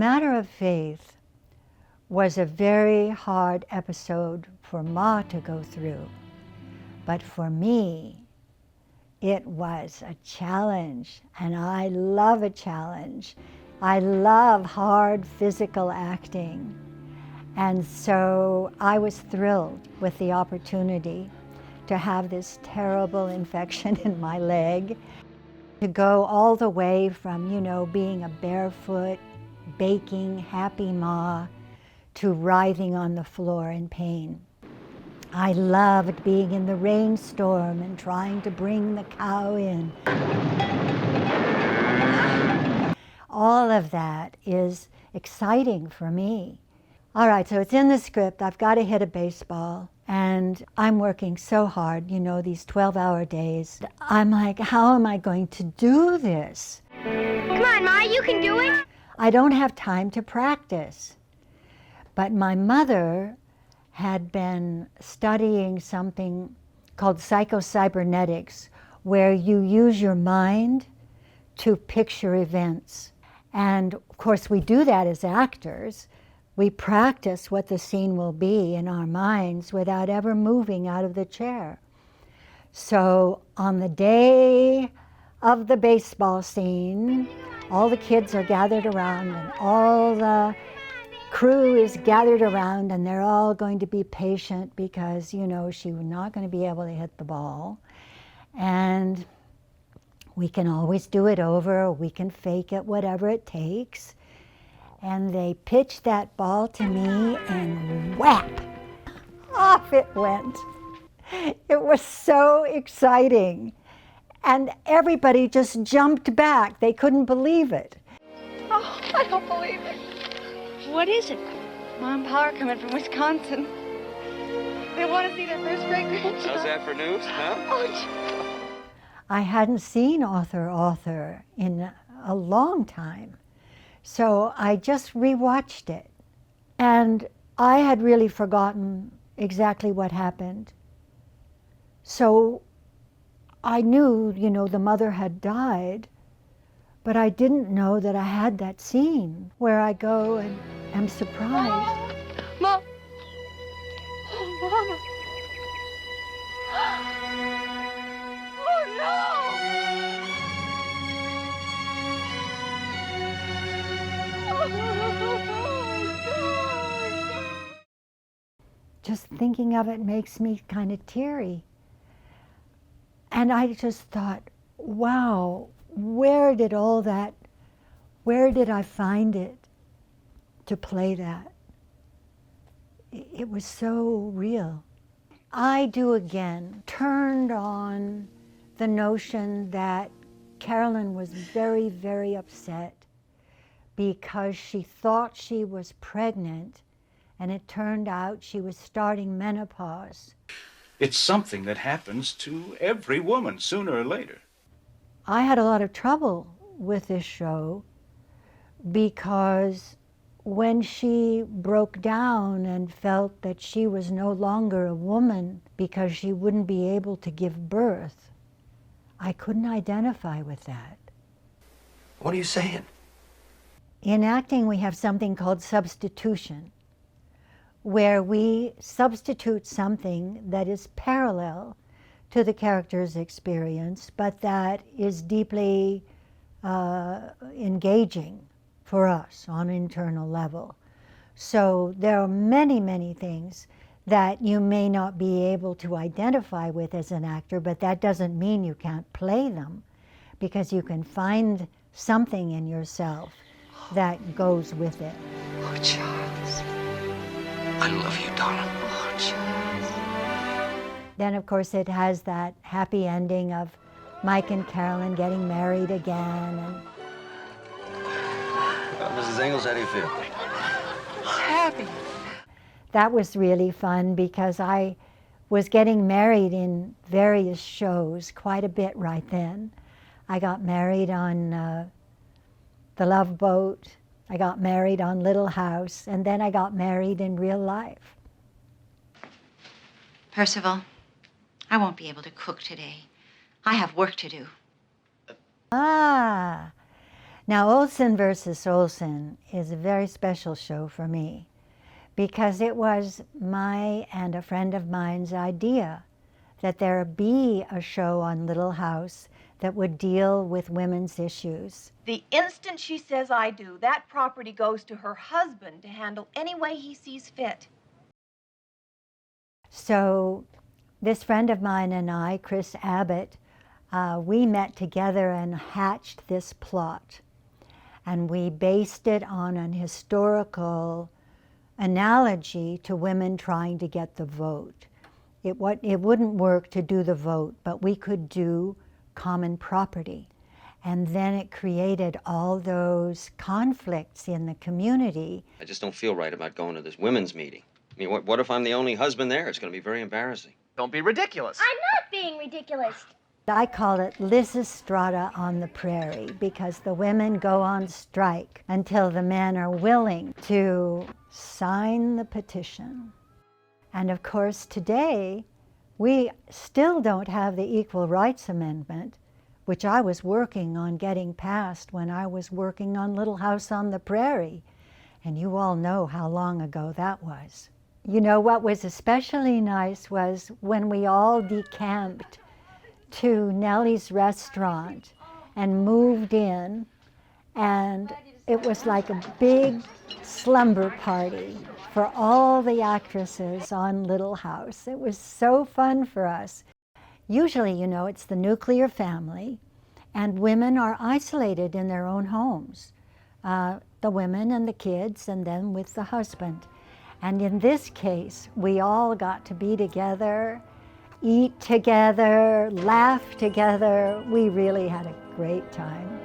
Matter of Faith was a very hard episode for Ma to go through, but for me, it was a challenge, and I love a challenge. I love hard physical acting, and so I was thrilled with the opportunity to have this terrible infection in my leg, to go all the way from, being a barefoot, baking, happy Ma, to writhing on the floor in pain. I loved being in the rainstorm and trying to bring the cow in. All of that is exciting for me. All right, so it's in the script. I've got to hit a baseball, and I'm working so hard, these 12-hour days. I'm like, how am I going to do this? Come on, Ma, you can do it. I don't have time to practice. But my mother had been studying something called psychocybernetics, where you use your mind to picture events. And of course, we do that as actors. We practice what the scene will be in our minds without ever moving out of the chair. So on the day of the baseball scene, all the kids are gathered around, and all the crew is gathered around, and they're all going to be patient because, she was not going to be able to hit the ball. And we can always do it over, or we can fake it, whatever it takes. And they pitched that ball to me, and whap, off it went. It was so exciting. And everybody just jumped back. They couldn't believe it. Oh, I don't believe it. What is it? Mom and Pa are coming from Wisconsin. They want to see their first great-grandchild. How's that for news, huh? Oh, I hadn't seen Author in a long time. So I just rewatched it. And I had really forgotten exactly what happened. So I knew, the mother had died, but I didn't know that I had that scene where I go and am surprised. Mom! Oh, Mama! Oh, no! Just thinking of it makes me kind of teary. And I just thought, wow, where did I find it to play that? It was so real. I Do Again turned on the notion that Carolyn was very, very upset because she thought she was pregnant, and it turned out she was starting menopause. It's something that happens to every woman sooner or later. I had a lot of trouble with this show because when she broke down and felt that she was no longer a woman because she wouldn't be able to give birth, I couldn't identify with that. What are you saying? In acting, we have something called substitution, where we substitute something that is parallel to the character's experience, but that is deeply engaging for us on an internal level. So there are many, many things that you may not be able to identify with as an actor, but that doesn't mean you can't play them, because you can find something in yourself that goes with it. Oh, Charles. I love you, darling. Oh, Charles. Then, of course, it has that happy ending of Mike and Carolyn getting married again. And Mrs. Ingalls, how do you feel? Happy. that was really fun because I was getting married in various shows quite a bit right then. I got married on The Love Boat. I got married on Little House, and then I got married in real life. Percival, I won't be able to cook today. I have work to do. Ah, Now, Olsen versus Olsen is a very special show for me because it was my and a friend of mine's idea that there be a show on Little House that would deal with women's issues. The instant she says I do, that property goes to her husband to handle any way he sees fit. So this friend of mine and I, Chris Abbott, we met together and hatched this plot. And we based it on an historical analogy to women trying to get the vote. It wouldn't work to do the vote, but we could do common property. And then it created all those conflicts in the community. I just don't feel right about going to this women's meeting. I mean, what if I'm the only husband there? It's going to be very embarrassing. Don't be ridiculous. I'm not being ridiculous. I call it Lysistrata on the Prairie because the women go on strike until the men are willing to sign the petition. And of course, today, we still don't have the Equal Rights Amendment, which I was working on getting passed when I was working on Little House on the Prairie. And you all know how long ago that was. You know, what was especially nice was when we all decamped to Nellie's restaurant and moved in, and it was like a big slumber party for all the actresses on Little House. It was so fun for us. Usually, you know, it's the nuclear family, and women are isolated in their own homes. The women and the kids, and then with the husband. And in this case, we all got to be together, eat together, laugh together. We really had a great time.